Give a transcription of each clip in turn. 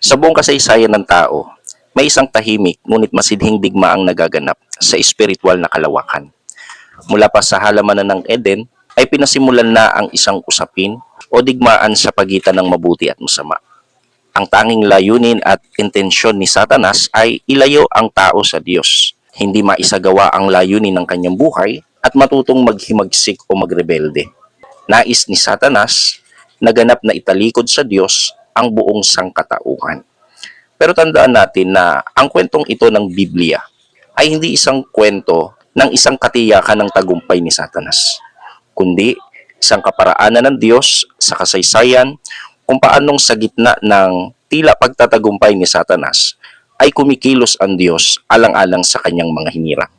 Sa buong kasaysayan ng tao, may isang tahimik ngunit masidhing digmaang nagaganap sa espiritual na kalawakan. Mula pa sa halamanan ng Eden, ay pinasimulan na ang isang usapin o digmaan sa pagitan ng mabuti at masama. Ang tanging layunin at intensyon ni Satanas ay ilayo ang tao sa Diyos, hindi maisagawa ang layunin ng kanyang buhay at matutong maghimagsik o magrebelde. Nais ni Satanas na ganap na italikod sa Diyos ang buong sangkatauhan. Pero tandaan natin na ang kwentong ito ng Biblia ay hindi isang kwento ng isang katiyakan ng tagumpay ni Satanas, kundi isang kaparaanan ng Diyos sa kasaysayan kung paanong sa gitna ng tila pagtatagumpay ni Satanas ay kumikilos ang Diyos alang-alang sa kanyang mga hinirang.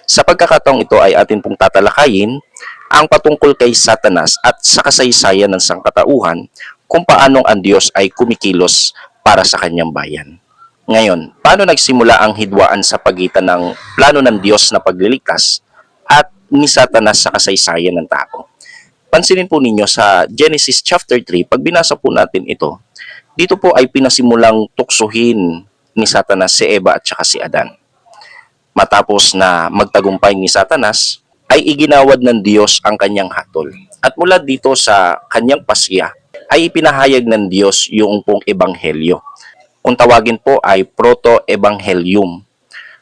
Sa pagkakataong ito ay atin pong tatalakayin ang patungkol kay Satanas at sa kasaysayan ng sangkatauhan kung paanong ang Diyos ay kumikilos para sa kanyang bayan. Ngayon, paano nagsimula ang hidwaan sa pagitan ng plano ng Diyos na pagliligtas at ni Satanas sa kasaysayan ng tao? Pansinin po ninyo sa Genesis chapter 3, pag binasa po natin ito, dito po ay pinasimulang tuksohin ni Satanas si Eva at saka si Adan. Matapos na magtagumpay ni Satanas, ay iginawad ng Diyos ang kanyang hatol. At mula dito sa kanyang pasya, ay ipinahayag ng Diyos yung pong ebanghelyo. Kung tawagin po ay proto-evangelium,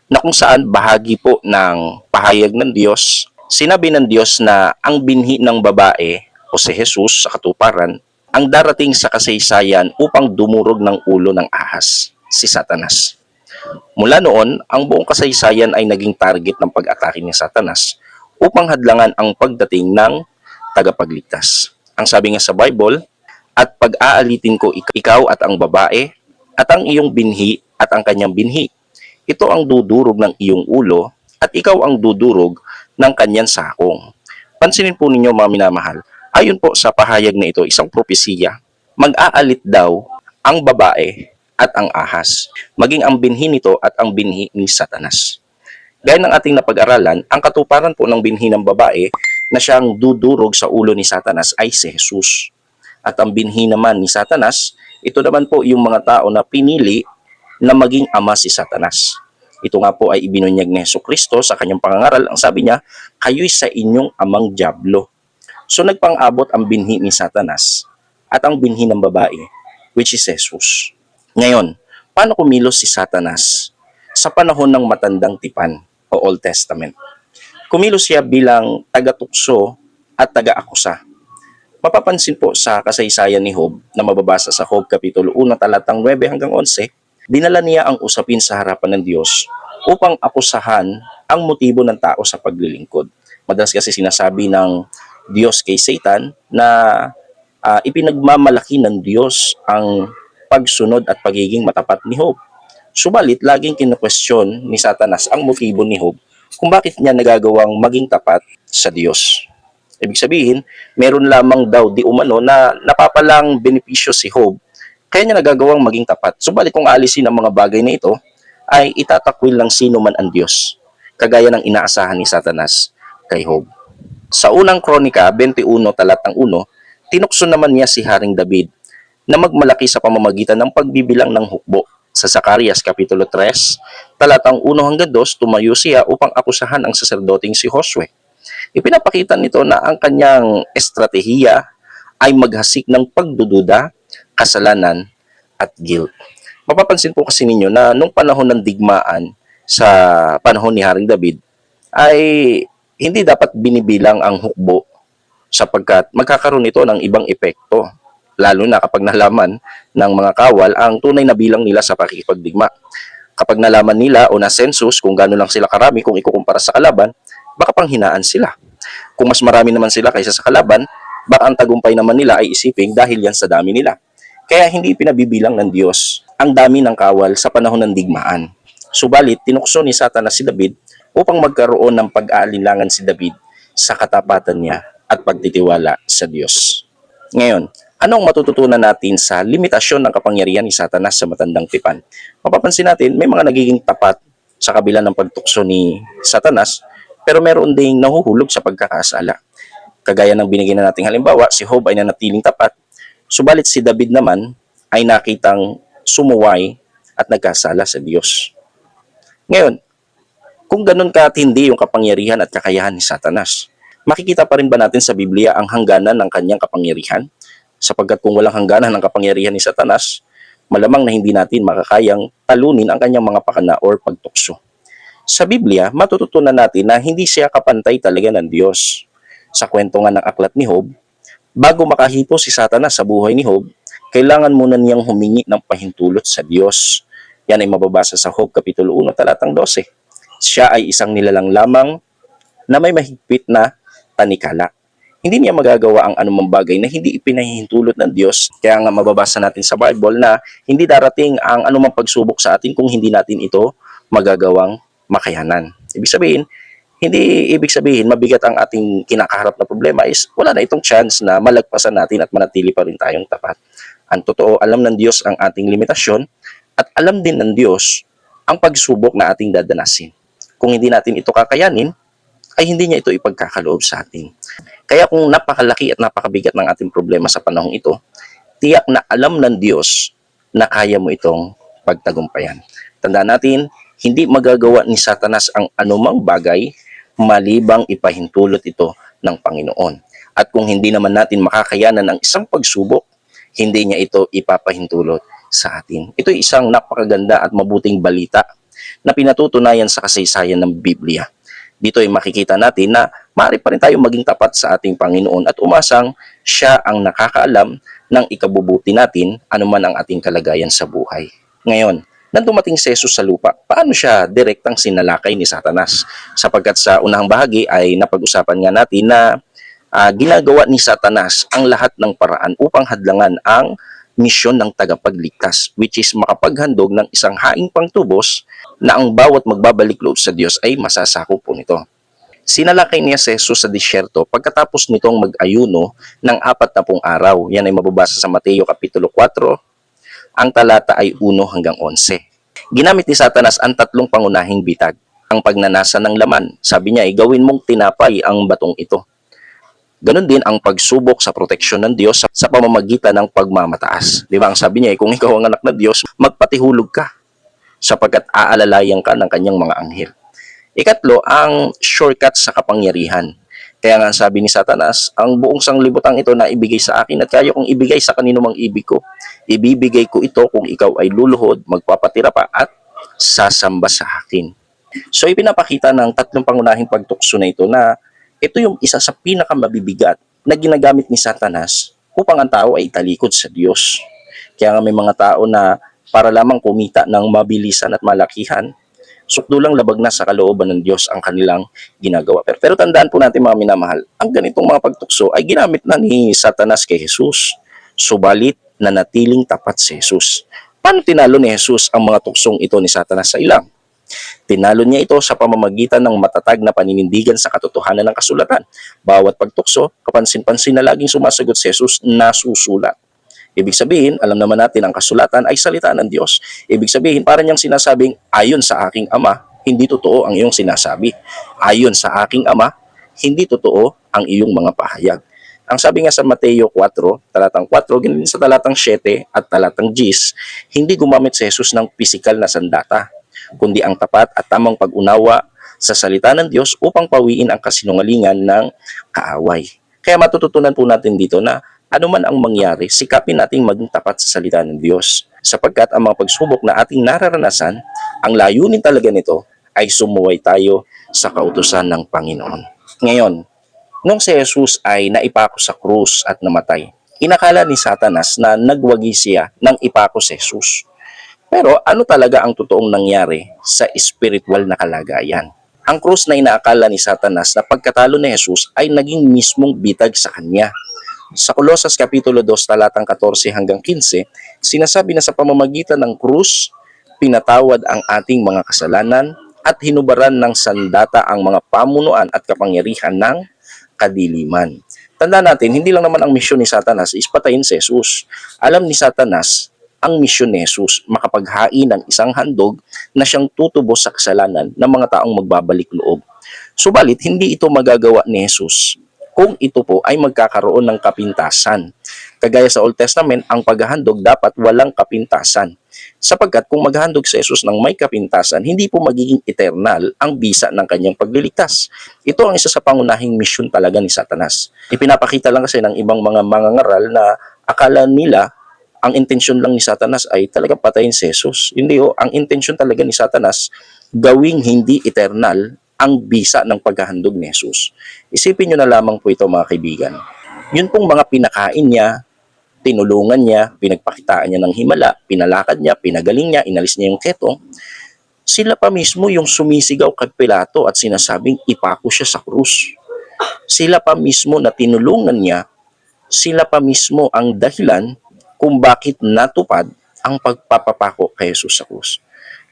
na kung saan bahagi po ng pahayag ng Diyos. Sinabi ng Diyos na ang binhi ng babae o si Jesus sa katuparan ang darating sa kasaysayan upang dumurog ng ulo ng ahas, si Satanas. Mula noon, ang buong kasaysayan ay naging target ng pag-atake ni Satanas upang hadlangan ang pagdating ng tagapagligtas. Ang sabi nga sa Bible, at pag-aalitin ko ikaw at ang babae at ang iyong binhi at ang kanyang binhi. Ito ang dudurog ng iyong ulo at ikaw ang dudurog ng kanyang sakong. Pansinin po ninyo mga minamahal, ayon po sa pahayag na ito, isang propesiya, mag-aalit daw ang babae at ang ahas, maging ang binhi nito at ang binhi ni Satanas. Gaya ng ating napag-aralan, ang katuparan po ng binhi ng babae na siyang dudurog sa ulo ni Satanas ay si Jesus. At ang binhi naman ni Satanas, ito naman po yung mga tao na pinili na maging ama si Satanas. Ito nga po ay ibinunyag ni Jesucristo sa kanyang pangangaral. Ang sabi niya, kayo'y sa inyong amang dyablo. So nagpang-abot ang binhi ni Satanas at ang binhi ng babae, which is Jesus. Ngayon, paano kumilos si Satanas sa panahon ng matandang tipan o Old Testament? Kumilos siya bilang taga-tukso at taga-akusa. Mapapansin po sa kasaysayan ni Job na mababasa sa Job Kapitulo 1 talatang 9 hanggang 11, dinala niya ang usapin sa harapan ng Diyos upang akusahan ang motibo ng tao sa paglilingkod. Madalas kasi sinasabi ng Diyos kay Satan na ipinagmamalaki ng Diyos ang pagsunod at pagiging matapat ni Job. Subalit, laging kinu-question ni Satanas ang motibo ni Job kung bakit niya nagagawang maging tapat sa Diyos. Ibig sabihin, meron lamang daw di umano na napapalang benepisyo si Job, kaya niya nagagawang maging tapat. Subalit kung alisin ang mga bagay na ito, ay itatakwil ng sino man ang Diyos, kagaya ng inaasahan ni Satanas kay Job. Sa unang Kronika 21 talatang 1, tinukso naman niya si Haring David na magmalaki sa pamamagitan ng pagbibilang ng hukbo. Sa Zacarias Kapitulo 3, talatang 1 hanggang 2, tumayo siya upang akusahan ang saserdoting si Josue. Ipinapakita nito na ang kanyang estratehiya ay maghasik ng pagdududa, kasalanan, at guilt. Mapapansin po kasi ninyo na nung panahon ng digmaan sa panahon ni Haring David ay hindi dapat binibilang ang hukbo sapagkat magkakaroon ito ng ibang epekto, lalo na kapag nalaman ng mga kawal ang tunay na bilang nila sa pakikipagdigma. Kapag nalaman nila o na-census kung gaano lang sila karami kung ikukumpara sa kalaban, baka panghinaan sila. Kung mas marami naman sila kaysa sa kalaban, baka ang tagumpay naman nila ay isipin dahil yan sa dami nila. Kaya hindi pinabibilang ng Diyos ang dami ng kawal sa panahon ng digmaan. Subalit, tinukso ni Satanas si David upang magkaroon ng pag-aalinlangan si David sa katapatan niya at pagtitiwala sa Diyos. Ngayon, anong matututunan natin sa limitasyon ng kapangyarihan ni Satanas sa matandang tipan? Mapapansin natin, may mga nagiging tapat sa kabila ng pagtukso ni Satanas, pero meron ding nahuhulog sa pagkakasala. Kagaya ng binigyan na nating halimbawa, si Job ay nanatiling tapat, subalit si David naman ay nakitang sumuway at nagkasala sa Diyos. Ngayon, kung ganun katindi yung kapangyarihan at kakayahan ni Satanas, makikita pa rin ba natin sa Biblia ang hangganan ng kanyang kapangyarihan? Sapagkat kung walang hangganan ng kapangyarihan ni Satanas, malamang na hindi natin makakayang talunin ang kanyang mga pakana or pagtukso. Sa Biblia, matututunan natin na hindi siya kapantay talaga ng Diyos. Sa kwento nga ng aklat ni Job, bago makahipo si Satanas sa buhay ni Job, kailangan muna niyang humingi ng pahintulot sa Diyos. Yan ay mababasa sa Job Kapitulo 1, talatang 12. Siya ay isang nilalang lamang na may mahigpit na tanikala. Hindi niya magagawa ang anumang bagay na hindi ipinahihintulot ng Diyos. Kaya nga mababasa natin sa Bible na hindi darating ang anumang pagsubok sa atin kung hindi natin ito magagawang makayanan. Ibig sabihin, hindi ibig sabihin mabigat ang ating kinakaharap na problema is wala na itong chance na malagpasan natin at manatili pa rin tayong tapat. Ang totoo, alam ng Diyos ang ating limitasyon at alam din ng Diyos ang pagsubok na ating dadanasin. Kung hindi natin ito kakayanin, ay hindi niya ito ipagkakaloob sa atin. Kaya kung napakalaki at napakabigat ng ating problema sa panahong ito, tiyak na alam ng Diyos na kaya mo itong pagtagumpayan. Tandaan natin, hindi magagawa ni Satanas ang anumang bagay malibang ipahintulot ito ng Panginoon. At kung hindi naman natin makakayanan ang isang pagsubok, hindi niya ito ipapahintulot sa atin. Ito ay isang napakaganda at mabuting balita na pinatutunayan sa kasaysayan ng Biblia. Dito ay makikita natin na maaari pa rin tayong maging tapat sa ating Panginoon at umasang siya ang nakakaalam ng ikabubuti natin anuman ang ating kalagayan sa buhay. Ngayon, nang dumating si Jesus sa lupa, paano siya direktang sinalakay ni Satanas? Sapagkat sa unahang bahagi ay napag-usapan nga natin na ginagawa ni Satanas ang lahat ng paraan upang hadlangan ang misyon ng tagapagligtas, which is makapaghandog ng isang haing pangtubos na ang bawat magbabalik loob sa Diyos ay masasakop po nito. Sinalakay niya si Jesus sa disyerto pagkatapos nitong mag-ayuno ng 40 araw. Yan ay mababasa sa Mateo Kapitulo 4, ang talata ay 1 hanggang 11. Ginamit ni Satanas ang 3 pangunahing bitag. Ang pagnanasa ng laman, sabi niya ay gawin mong tinapay ang batong ito. Ganon din ang pagsubok sa proteksyon ng Diyos sa pamamagitan ng pagmamataas. Di ba ang sabi niya, kung ikaw ang anak ng Diyos, magpatihulog ka sapagkat aalalayan ka ng kanyang mga anghel. Ikatlo, ang shortcut sa kapangyarihan. Kaya nga sabi ni Satanas, ang buong sanglibutan ito na ibigay sa akin at kaya kong ibigay sa kanino mang ibig ko. Ibibigay ko ito kung ikaw ay luluhod, magpapatira pa at sasamba sa akin. So ipinapakita ng 3 pangunahing pagtukso na ito na ito yung isa sa pinakamabibigat na ginagamit ni Satanas upang ang tao ay italikod sa Diyos. Kaya nga may mga tao na para lamang kumita ng mabilisan at malakihan, sukdulang labag na sa kalooban ng Diyos ang kanilang ginagawa. Pero tandaan po natin mga minamahal, ang ganitong mga pagtukso ay ginamit na ni Satanas kay Jesus. Subalit nanatiling tapat si Jesus. Paano tinalo ni Jesus ang mga tuksong ito ni Satanas sa ilang? Tinalo niya ito sa pamamagitan ng matatag na paninindigan sa katotohanan ng kasulatan. Bawat pagtukso, kapansin-pansin na laging sumasagot si Jesus na susulat. Ibig sabihin, alam naman natin ang kasulatan ay salita ng Diyos. Ibig sabihin, parang niyang sinasabing, ayon sa aking Ama, hindi totoo ang iyong sinasabi. Ayon sa aking Ama, hindi totoo ang iyong mga pahayag. Ang sabi nga sa Mateo 4, talatang 4, ganun din sa talatang 7 at talatang 10, hindi gumamit si Jesus ng pisikal na sandata, kundi ang tapat at tamang pag-unawa sa salita ng Diyos upang pawiin ang kasinungalingan ng kaaway. Kaya matututunan po natin dito na anuman ang mangyari, sikapin nating maging tapat sa salita ng Diyos. Sapagkat ang mga pagsubok na ating nararanasan, ang layunin talaga nito ay sumuway tayo sa kautusan ng Panginoon. Ngayon, nung si Jesus ay naipako sa krus at namatay, inakala ni Satanas na nagwagi siya ng ipako si Jesus. Pero ano talaga ang totoong nangyari sa spiritual na kalagayan? Ang krus na inaakala ni Satanas na pagkatalo ni Jesus ay naging mismong bitag sa kanya. Sa Colosas Kapitulo 2, talatang 14 hanggang 15, sinasabi na sa pamamagitan ng krus, pinatawad ang ating mga kasalanan at hinubaran ng sandata ang mga pamunuan at kapangyarihan ng kadiliman. Tandaan natin, hindi lang naman ang misyon ni Satanas is patayin si Jesus. Alam ni Satanas ang misyon ni Jesus, makapaghain ng isang handog na siyang tutubos sa kasalanan ng mga taong magbabalik loob. Subalit, hindi ito magagawa ni Jesus kung ito po ay magkakaroon ng kapintasan. Kagaya sa Old Testament, ang paghahandog dapat walang kapintasan. Sapagkat kung maghandog si Jesus ng may kapintasan, hindi po magiging eternal ang bisa ng kanyang pagliligtas. Ito ang isa sa pangunahing misyon talaga ni Satanas. Ipinapakita lang kasi ng ibang mga mangangaral na akala nila ang intensyon lang ni Satanas ay talaga patayin si Jesus. Hindi o, ang intensyon talaga ni Satanas gawing hindi eternal ang bisa ng paghahandog ni Jesus. Isipin nyo na lamang po ito mga kaibigan. Yun pong mga pinakain niya, tinulungan niya, pinagpakitaan niya ng himala, pinalakad niya, pinagaling niya, inalis niya yung ketong, sila pa mismo yung sumisigaw kay Pilato at sinasabing ipako siya sa krus. Sila pa mismo na tinulungan niya, sila pa mismo ang dahilan kung bakit natupad ang pagpapapako kay Jesus sa krus.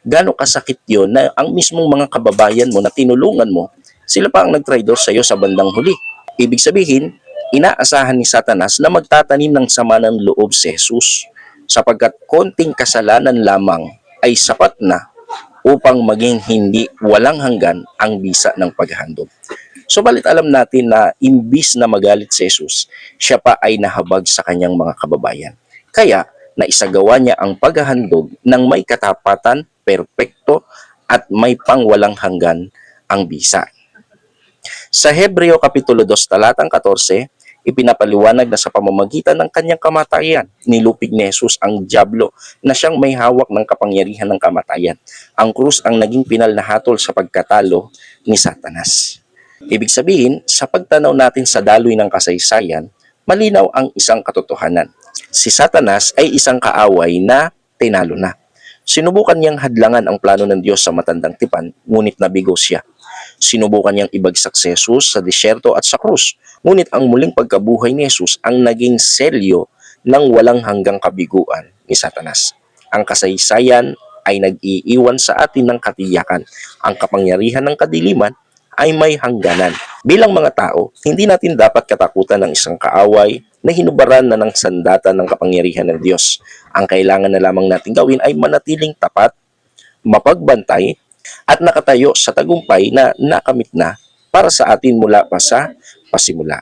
Gano'ng kasakit yon na ang mismong mga kababayan mo na tinulungan mo, sila pa ang nagtraidor sa iyo sa bandang huli. Ibig sabihin, inaasahan ni Satanas na magtatanim ng sama ng loob si Jesus sapagkat konting kasalanan lamang ay sapat na upang maging hindi walang hanggan ang bisa ng paghahandog. Subalit alam natin na imbis na magalit si Jesus, siya pa ay nahabag sa kanyang mga kababayan. Kaya naisagawa niya ang paghahandog ng may katapatan, perpekto at may pangwalang hanggan ang bisa. Sa Hebreo Kapitulo 2 talatang 14, ipinapaliwanag na sa pamamagitan ng kanyang kamatayan, nilupig ni Jesus ang dyablo na siyang may hawak ng kapangyarihan ng kamatayan. Ang krus ang naging pinal na hatol sa pagkatalo ni Satanas. Ibig sabihin, sa pagtanaw natin sa daloy ng kasaysayan, malinaw ang isang katotohanan. Si Satanas ay isang kaaway na tinalo na. Sinubukan niyang hadlangan ang plano ng Diyos sa matandang tipan, ngunit nabigo siya. Sinubukan niyang ibagsak si Jesus sa disyerto at sa krus, ngunit ang muling pagkabuhay ni Jesus ang naging selyo ng walang hanggang kabiguan ni Satanas. Ang kasaysayan ay nag-iiwan sa atin ng katiyakan. Ang kapangyarihan ng kadiliman ay may hangganan. Bilang mga tao, hindi natin dapat katakutan ng isang kaaway na hinubaran na ng sandata ng kapangyarihan ng Diyos. Ang kailangan na lamang natin gawin ay manatiling tapat, mapagbantay, at nakatayo sa tagumpay na nakamit na para sa atin mula pa sa pasimula.